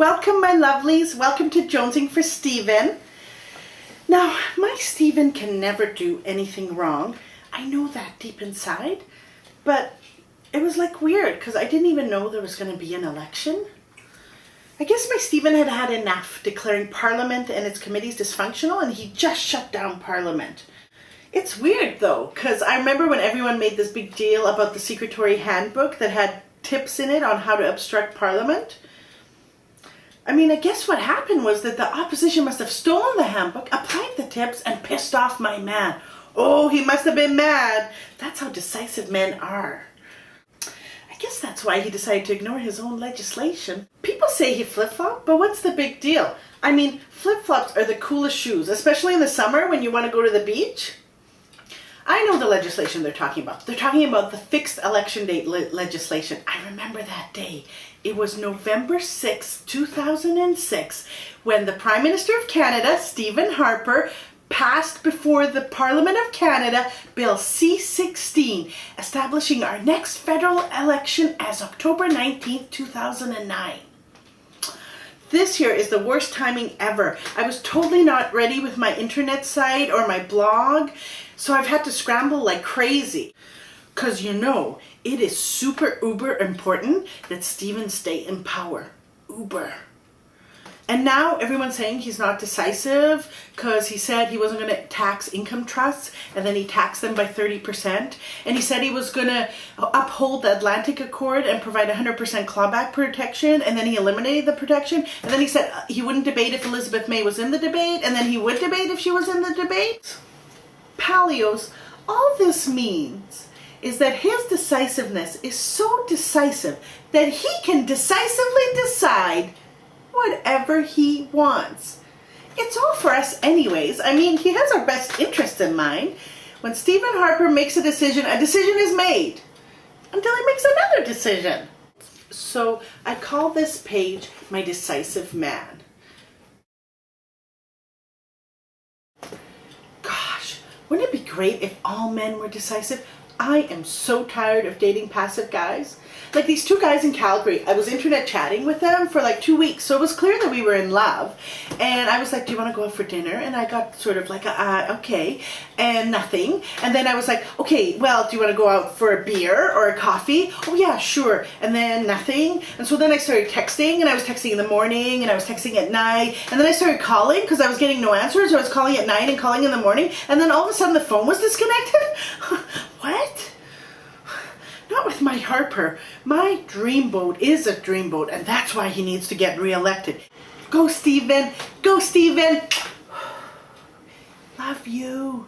Welcome, my lovelies. Welcome to Jonesing for Stephen. Now, my Stephen can never do anything wrong. I know that deep inside, but it was like weird because I didn't even know there was going to be an election. I guess my Stephen had had enough declaring Parliament and its committees dysfunctional, and he just shut down Parliament. It's weird though, because I remember when everyone made this big deal about the secretory handbook that had tips in it on how to obstruct Parliament. I mean, I guess what happened was that the opposition must have stolen the handbook, applied the tips, and pissed off my man. Oh, he must have been mad. That's how decisive men are. I guess that's why he decided to ignore his own legislation. People say he flip-flopped, but what's the big deal? I mean, flip-flops are the coolest shoes, especially in the summer when you want to go to the beach. I know the legislation they're talking about. They're talking about the fixed election date legislation. I remember that day. It was November 6, 2006, when the Prime Minister of Canada, Stephen Harper, passed before the Parliament of Canada Bill C-16, establishing our next federal election as October 19, 2009. This year is the worst timing ever. I was totally not ready with my internet site or my blog, so I've had to scramble like crazy. Because you know, it is super uber important that Stephen stay in power. Uber. And now everyone's saying he's not decisive because he said he wasn't going to tax income trusts, and then he taxed them by 30%. And he said he was going to uphold the Atlantic Accord and provide 100% clawback protection, and then he eliminated the protection. And then he said he wouldn't debate if Elizabeth May was in the debate, and then he would debate if she was in the debate. Palios, all this means is that his decisiveness is so decisive that he can decisively decide whatever he wants. It's all for us anyways. I mean, he has our best interest in mind. When Stephen Harper makes a decision is made until he makes another decision. So I call this page my Decisive Man. Gosh, wouldn't it be great if all men were decisive? I am so tired of dating passive guys. Like these two guys in Calgary, I was internet chatting with them for like 2 weeks, so it was clear that we were in love. And I was like, do you want to go out for dinner? And I got sort of like, okay, and nothing. And then I was like, okay, well, do you want to go out for a beer or a coffee? Oh yeah, sure. And then nothing. And so then I started texting, and I was texting in the morning, and I was texting at night. And then I started calling because I was getting no answers. I was calling at night and calling in the morning. And then all of a sudden the phone was disconnected. What? Not with my Harper. My dreamboat is a dreamboat, and that's why he needs to get reelected. Go, Stephen! Go, Stephen! Love you.